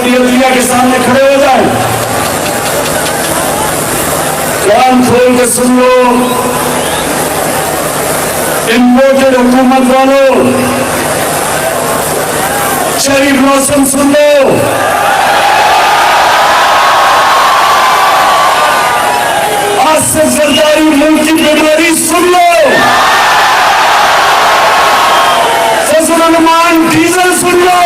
मोदी अदलिया के सामने खड़े हो जाए, कान खोल के सुन लो, इम्पोर्टेड हुकूमत वालों, चेरी ब्लॉसम सुन लो, आसिफ जरदारी मुल्क की बीमारी सुन लो, फजल-उर-रहमान डीजल सुन लो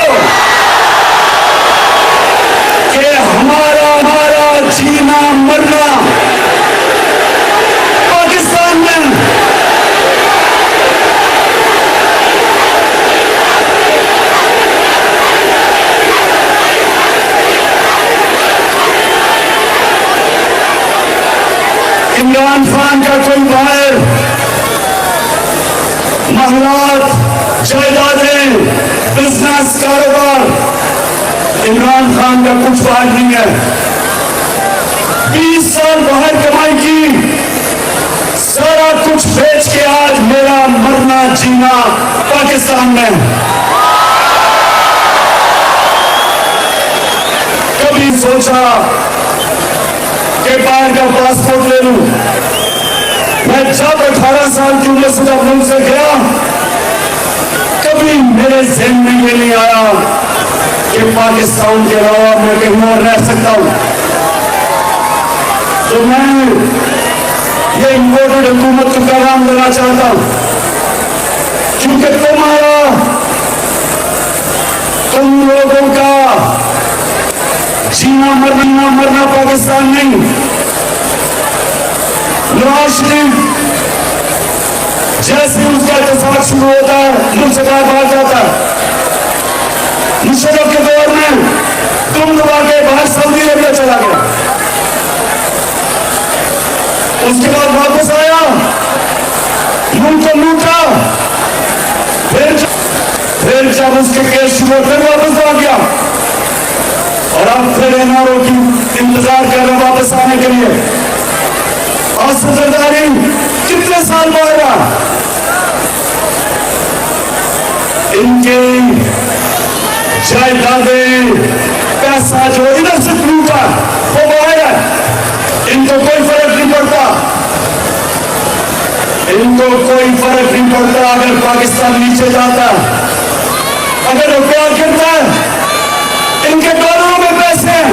कि हमारा जीना मरना पाकिस्तान में। इमरान खान का कोई बाहर महलात, जायदादें, बिजनेस, कारोबार, इमरान खान का कुछ बाहर नहीं है। 20 साल बाहर कमाई की, सारा कुछ बेच के आज मेरा मरना जीना पाकिस्तान में। कभी सोचा कि बाहर का पासपोर्ट ले लूं। मैं जब 18 साल की उम्र से जब मुल्क से गया, कभी मेरे ज़हन में ये नहीं आया कि पाकिस्तान के अलावा मैं कहीं और रह सकता हूं। तो मैं ये इम्पोर्टेड हुकूमत को पैगाम देना चाहता हूं, क्योंकि तुम लोगों का जीना मरना पाकिस्तान नहीं। नवाज शरीफ जैसे उसका इत्तेफाक शुरू होता है, मुल्क से बाहर भाग जाता है। मुशर्रफ के दौर में तुम दबा के बाहर सऊदी अरबिया चला गया, उसके बाद वापस आया, मुल्क को लूटा, फिर जब उसके केस शुरू फिर वापस आ गया, और अब फिर एनआरओ की इंतजार कर रहे वापस आने के लिए। आसिफ जरदारी कितने साल बाद रहा, इनकी जायदादें, पैसा जो इधर से लूटा वो बाहर है, इनको कोई फर्क नहीं पड़ता, इनको कोई फर्क नहीं पड़ता अगर पाकिस्तान नीचे जाता, अगर वो प्यार करता है। इनके डॉलरों में पैसे हैं,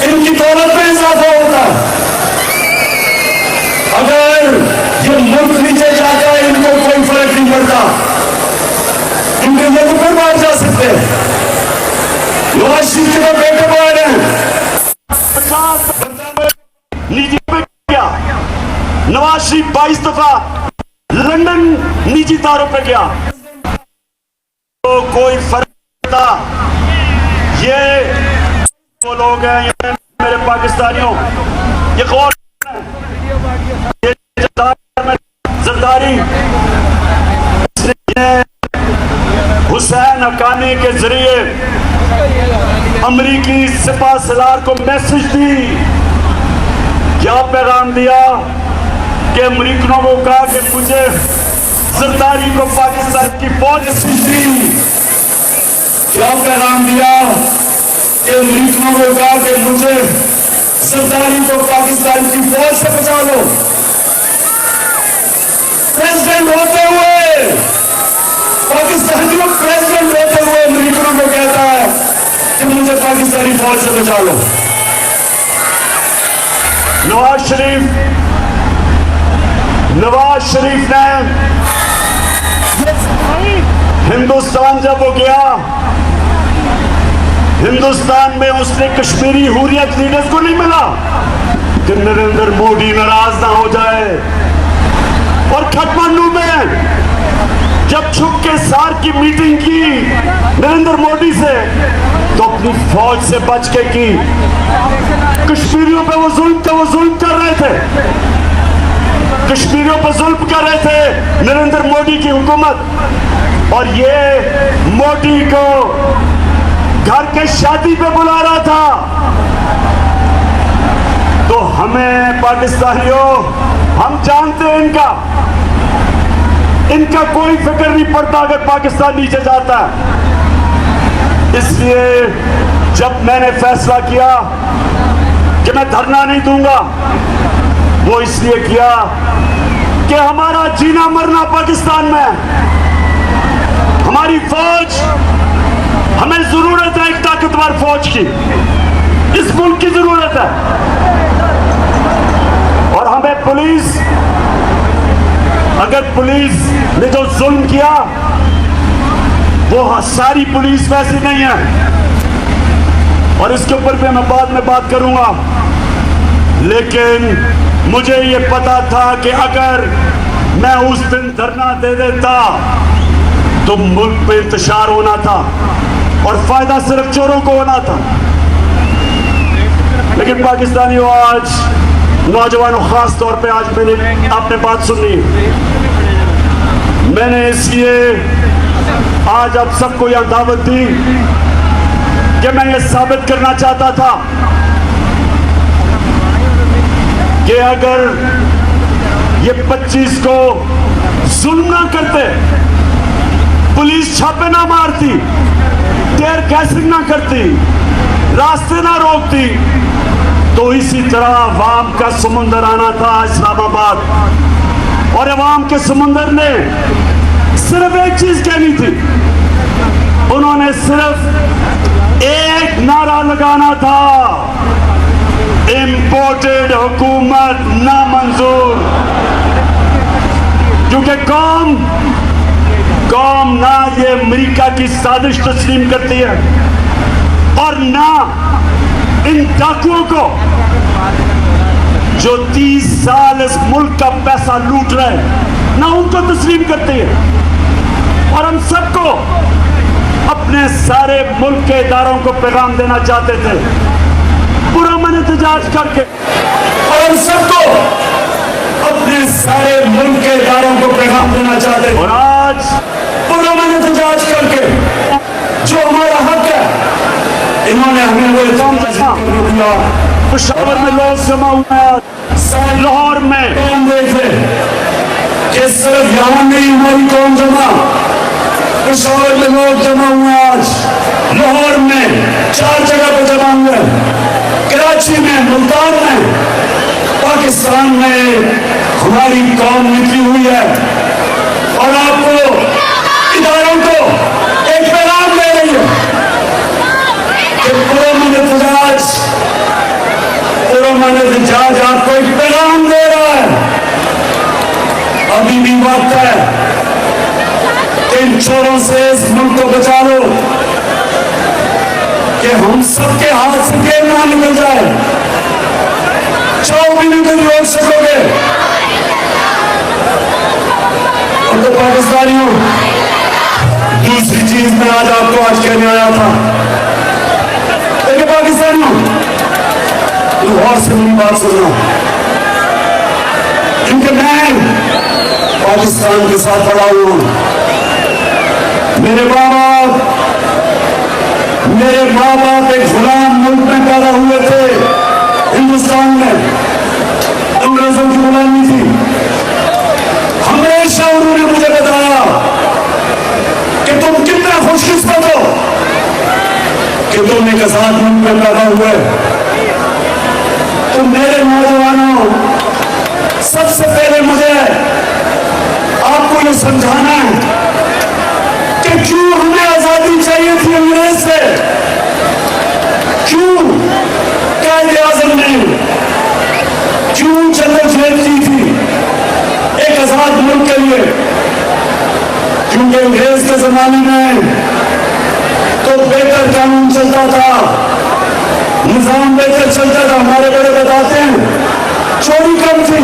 इनकी दौलत में इजाफा होता है। अगर ये मुल्क नीचे जाता है, इनको कोई फर्क नहीं पड़ता, क्योंकि ये तो फिर बाहर जा सकते हैं। नवाज शरीफ के बेटे बाहर हैं, निजी पे गया, नवाज शरीफ 22 दफा लंदन निजी तारों पे गया, तो कोई फर्क ये वो लोग हैं, ये मेरे पाकिस्तानियों, ये कौन है? ये जरदारी हुसैन हक्कानी के जरिए अमरीकी सिपा सलार को मैसेज दी, क्या पैगाम दिया कि अमरीकनों को कहा कि मुझे जरदारी को पाकिस्तान की फौज दी, क्या पैगाम दिया कि अमरीकनों को कहा कि मुझे जरदारी को पाकिस्तान की फौज से बचा लो। प्रेसिडेंट होते हुए पाकिस्तानी को प्रेसिडेंट होते हुए अमरीकनों को कहता है कि मुझे पाकिस्तानी फौज से बचा लो। नवाज शरीफ ने हिंदुस्तान जब वो गया, हिंदुस्तान में उसने कश्मीरी हुर्रियत लीडर्स को नहीं मिला कि नरेंद्र मोदी नाराज ना हो जाए। और काठमांडू में जब छुप के सार की मीटिंग की नरेंद्र मोदी से, तो अपनी फौज से बच के की। कश्मीरियों पे वो जुल्म कर रहे थे, कश्मीरियों पर जुल्म कर रहे थे नरेंद्र मोदी की हुकूमत, और ये मोदी को घर के शादी पे बुला रहा था। तो हमें पाकिस्तानियों, हम जानते हैं इनका कोई फिक्र नहीं पड़ता अगर पाकिस्तान नीचे जाता है। इसलिए जब मैंने फैसला किया कि मैं धरना नहीं दूंगा, वो इसलिए किया कि हमारा जीना मरना पाकिस्तान में है। हमारी फौज, हमें जरूरत है एक ताकतवर फौज की, इस मुल्क की जरूरत है। और हमें पुलिस, अगर पुलिस ने जो जुल्म किया, वो सारी पुलिस वैसी नहीं है, और इसके ऊपर भी मैं बाद में बात करूंगा। लेकिन मुझे ये पता था कि अगर मैं उस दिन धरना दे देता तो मुल्क पे इंतशार होना था और फायदा सिर्फ चोरों को होना था। लेकिन पाकिस्तानियों, आज नौजवानों, खास तौर पे आज मैंने आपने बात सुनी, मैंने इसलिए आज आप सबको यह दावत दी कि मैं ये साबित करना चाहता था कि अगर ये 25 को जुल्म ना करते, पुलिस छापे ना मारती, टेयर गैसिंग ना करती, रास्ते ना रोकती, तो इसी तरह अवाम का समुंदर आना था इस्लामाबाद। और अवाम के समुंदर ने सिर्फ एक चीज कहनी थी, उन्होंने सिर्फ एक नारा लगाना था, इंपोर्टेड हुकूमत नामंजूर। क्योंकि कौम ना ये अमेरिका की साजिश तस्लीम करती है और ना इन डाकुओं को जो 30 साल इस मुल्क का पैसा लूट रहे हैं, ना उनको तस्लीम करती है। और हम सबको अपने सारे मुल्क के इदारों को पैगाम देना चाहते थे, पुरअमन एहतजाज करके। और हम सबको अपने सारे मुल्क के इदारों को पैगाम देना चाहते हैं। और आज पुरअमन एहतजाज करके जो हमारा हक है, इन्होंने हमें वो दिया। पेशावर में लोग जमा हुए हैं, लाहौर में कौन देखे कि सिर्फ यहाँ नहीं हमारी कौम जमा, पेशावर में लोग जमा हुए, आज लाहौर में 4 जगह पर जमा हुए, कराची में, मुल्तान में, पाकिस्तान में हमारी कौम निकली हुई है। और आपको, इदारों को एक पैगाम दे रही है कि पुरअमन एहतजाज आपको एक पैगाम दे रहा है। अभी भी वक्त है कि इन चोरों से इस मुल्क को बचा लो, कि हम सबके हाथ से गेम ना निकल जाए। चाहो भी नहीं रोक सकोगे। और तो पाकिस्तानियों, दूसरी चीज मैं आपको आज कहने आया था। देखिए पाकिस्तानियों, और से मेरी बात सुनना, क्योंकि मैं पाकिस्तान के साथ पड़ा हूं। मेरे माँ बाप एक गुलाम मुल्क में पैदा हुए थे, हिंदुस्तान में अंग्रेजों की गुलामी थी। हमेशा उन्होंने मुझे बताया कि तुम कितना खुशकिस्मत हो कि तुम एक आजाद मुल्क में पैदा हुए। तो मेरे नौजवानों, सबसे पहले मुझे आपको ये समझाना है कि क्यों हमें आजादी चाहिए थी अंग्रेज से, क्यों कायदे-ए-आज़म ने, क्यों जंग जीती थी एक आजाद मुल्क के लिए। क्योंकि अंग्रेज के जमाने में तो बेहतर कानून चलता था, निजाम बेहतर चलता था। हमारे बड़े बताते हैं चोरी कम थी,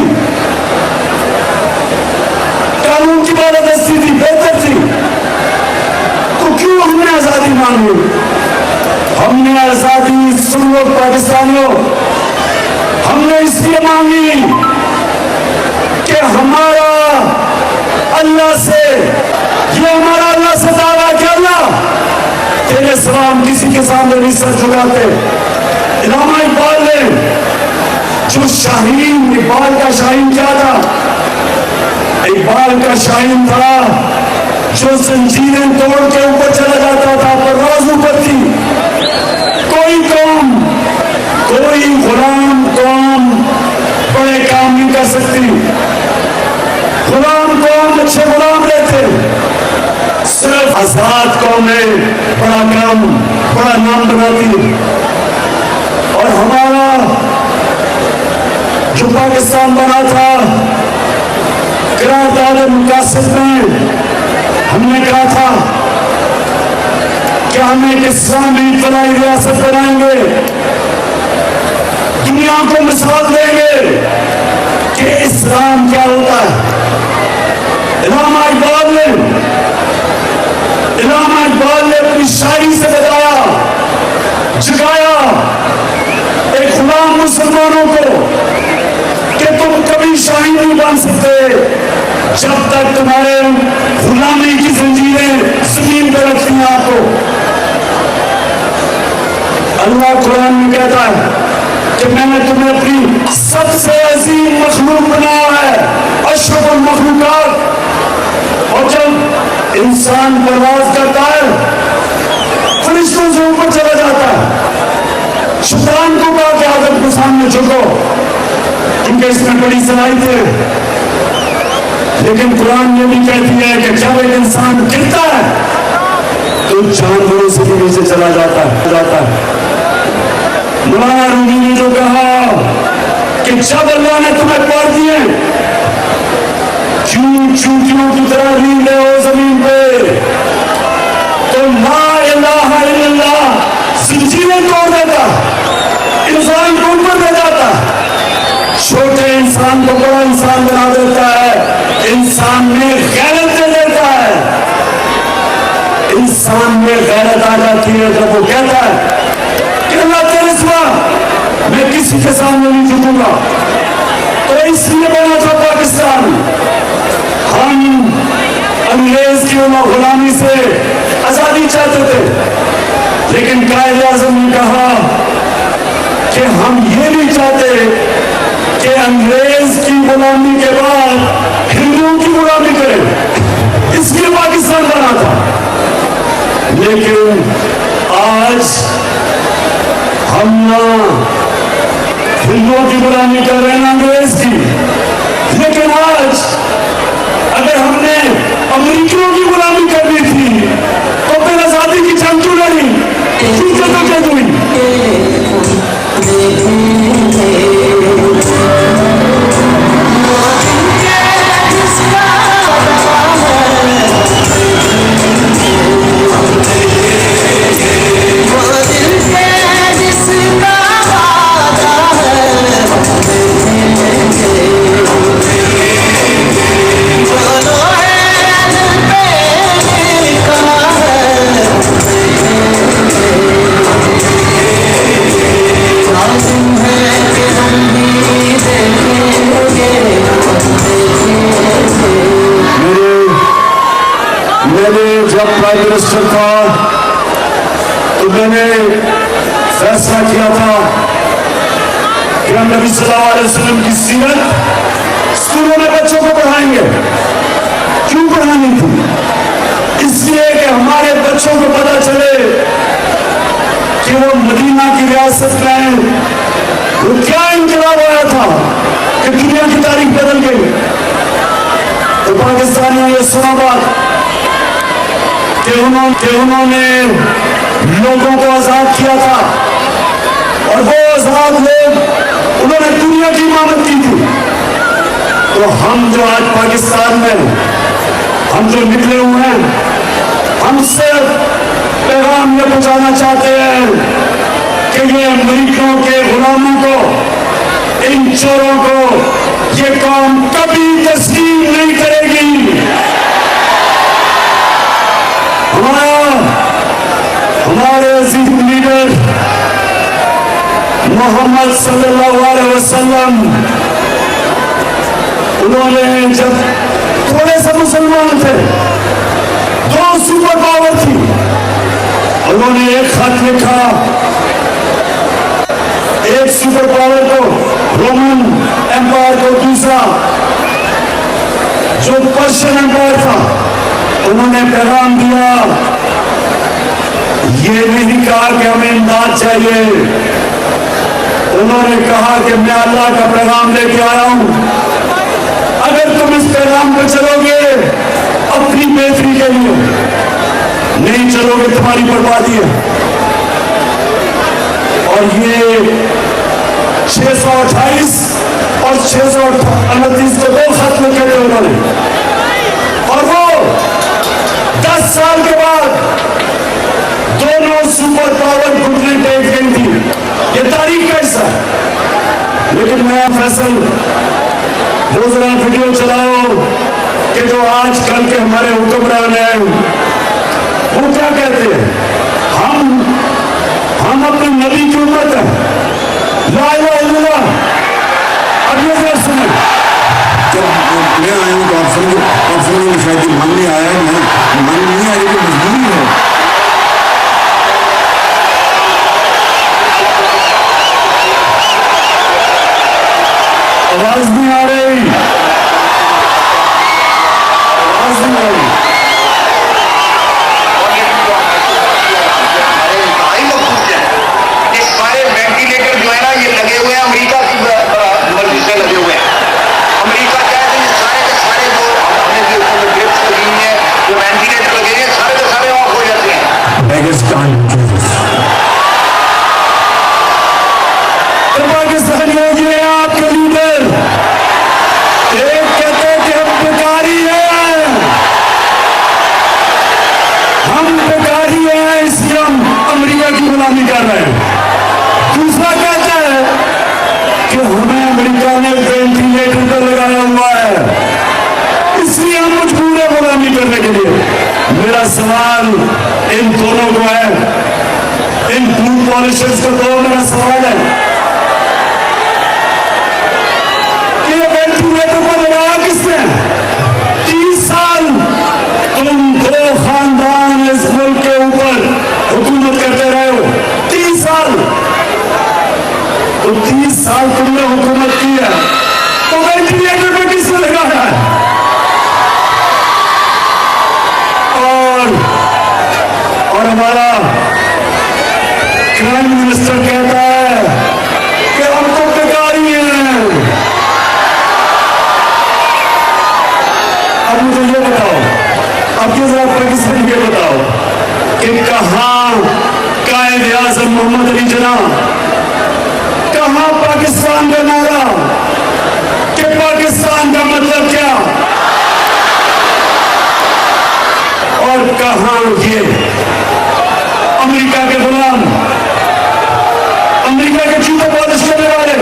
कानून की बालादस्ती थी, बेहतर थी। तो क्यों हमने आजादी मांगी? हमने आजादी, सुन लो पाकिस्तानियों, हमने इसलिए मांगी कि हमारा अल्लाह से, ये हमारा अल्लाह से दावा कि अल्लाह तेरे सलाम किसी के सामने नहीं सर झुकाते। इलामा इकबाल ने जो शाहीन, इकबाल का शाहीन क्या था? इकबाल का शाहीन था जो जंजीरें तोड़ के ऊपर चला जाता था, परवाज़ ऊपर थी। नाम बड़ा नाम बनाती है। और हमारा जो पाकिस्तान बना था, करारदाद मुकासद में हमने कहा था कि हम एक इस्लामी फलाई रियासत बनाएंगे, दुनिया को मिसाल देंगे कि इस्लाम क्या होता है। इलामा इकबाल ने अपनी शायरी से बताया, जगाया एक गुलाम मुसलमानों को कि तुम कभी शाही नहीं बन सकते जब तक तुम्हारे गुलामी की जंजीरें जमीन पर रखती हैं आपको। अल्लाह कुरान में कहता है कि मैंने तुम्हें अपनी सबसे अजीम मखलूक बनाया है, अशरफुल मखलूकात। और जब इंसान परवाज करता है, फरिश्तों से ऊपर चला जाता है। शैतान को कहा कि आदम के सामने झुको, क्योंकि इसमें बड़ी सलाहियत है। लेकिन कुरान ये भी कहती है कि जब एक इंसान गिरता है तो जानवरों से भी नीचे चला जाता है। मौलाना रूमी ने जो कहा कि जब अल्लाह ने तुम्हें पार दिए, चूंटियों की तरह रील रहे हो जमीन पे, तो ला इलाहा इल्लल्लाह जंजीरें तोड़ देता, इंसान को ऊपर ले जाता, छोटे इंसान को बड़ा इंसान बना देता है, इंसान में गैरत दे देता है। इंसान में गैरत आ जाती है जब वो कहता है कि अल्लाह तेरे सिवा मैं किसी के सामने नहीं झुकूंगा। तो इसलिए बना था पाकिस्तान। हम अंग्रेज की गुलामी से आजादी चाहते थे, लेकिन कायदे आज़म ने कहा कि हम ये नहीं चाहते कि अंग्रेज की गुलामी के बाद हिंदुओं की गुलामी करें, इसलिए पाकिस्तान बना था। लेकिन आज हम ना हिंदुओं की गुलामी कर रहे हैं अंग्रेज की, लेकिन आज अगर हमने अमेरिकियों की गुलामी करनी थी तो फिर आजादी की जंग क्यों लड़ी, क्यों जदोजहद हुई। प्राइम मिनिस्टर था तो मैंने फैसला किया था कि हम नबी सल्लल्लाहु अलैहि वसल्लम की सीरत स्कूलों में बच्चों को पढ़ाएंगे। क्यों पढ़ानी थी? इसलिए कि हमारे बच्चों को पता चले कि वो मदीना की रियासत में वो क्या इनकलाब आया था कि दुनिया की तारीख बदल गई। तो पाकिस्तानियों ने सुना बात कि उन्होंने लोगों को आजाद किया था, और वो आजाद लोग उन्होंने दुनिया की इमामत की थी। तो हम जो आज पाकिस्तान में हम जो निकले हुए हैं, हम सिर्फ पैगाम ये पहुंचाना चाहते हैं कि ये अमेरिकियों के गुलामों को, इन चोरों को ये कौम कभी तस्लीम नहीं करेगी। हमारे अजीज लीडर मोहम्मद सल्लल्लाहु अलैहि वसल्लम, उन्होंने जब थोड़े से मुसलमान थे, 2 सुपर पावर थी, उन्होंने एक खत लिखा, एक सुपर पावर को, रोमन एम्पायर को, दूसरा जो पर्शियन एम्पायर था, उन्होंने पैगाम दिया। ये नहीं कहा कि हमें इमदाद चाहिए, उन्होंने कहा कि मैं अल्लाह का पैगाम लेके आया हूं, अगर तुम इस पैगाम पर चलोगे अपनी बेहतरी के लिए, नहीं चलोगे तुम्हारी बर्बादी है। और ये 628 और 629 के दो खत्म किए उन्होंने, और वो 10 साल के बाद दोनों सुपर पावर घुटने टेक गई थी। ये तारीख कैसा है। लेकिन मैं फैसल वो जरा वीडियो चलाओ कि जो आज कल के हमारे हुक्मरान हैं वो क्या कहते हैं, हम अपने नबी की उम्मत है, ला इलाहा इल्लल्लाह। अब ये जरा सुने, जब मैं आया हूँ तो आप समझो शायद मानने आया है, मान नहीं आया, लेकिन मजबूरी है। आवाज नहीं आ रही, आवाज नहीं आ रही। ये सारे वेंटिलेटर जो है ना ये लगे हुए हैं अमेरिका की मर्जी से लगे हुए हैं। अमेरिका क्या है, ये सारे के सारे जो हमने जो ड्रिप्स लगी हुई है, जो वेंटिलेटर लगे हैं, सारे के सारे ऑफ हो जाते हैं। पाकिस्तान पाकिस्तानी हो गए आपके लीडर, एक कहते हैं कि हम बेकारी हैं, इसलिए हम अमेरिका की गुलामी कर रहे हैं। दूसरा कहता है कि हमें अमेरिका ने वेंटिलेटर पर लगाया हुआ है, इसलिए हम मजबूर है गुलामी करने के लिए। मेरा सवाल इन दोनों को है, इन टू पॉलिशियर्स को दो, मेरा सवाल है कि ये वेंटिलेटर पर लगाया किसने? 30 साल तुम दो खानदान इस मुल्क के ऊपर हुकूमत करते रहे हो। 30 साल, तो 30 साल तुमने हुकूमत की है, तो वेंटिलेटर पे किसने लगाया है? और हमारा प्राइम मिनिस्टर कहता है कि हम तो बेकारी हैं। अब मुझे ये बताओ, अब ये जरा पाकिस्तान ये बताओ कि कहां कायद आजम मोहम्मद अली जिन्ना, कहां पाकिस्तान का नारा, कि पाकिस्तान का मतलब क्या, और कहां ये अमेरिका के गुलाम, अमेरिका के चूते पॉलिश करने वाले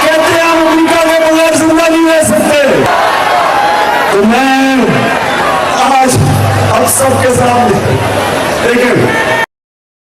कहते हैं हम अमेरिका के बगैर जिंदा नहीं रह सकते। तो मैं आज अब सबके सामने, लेकिन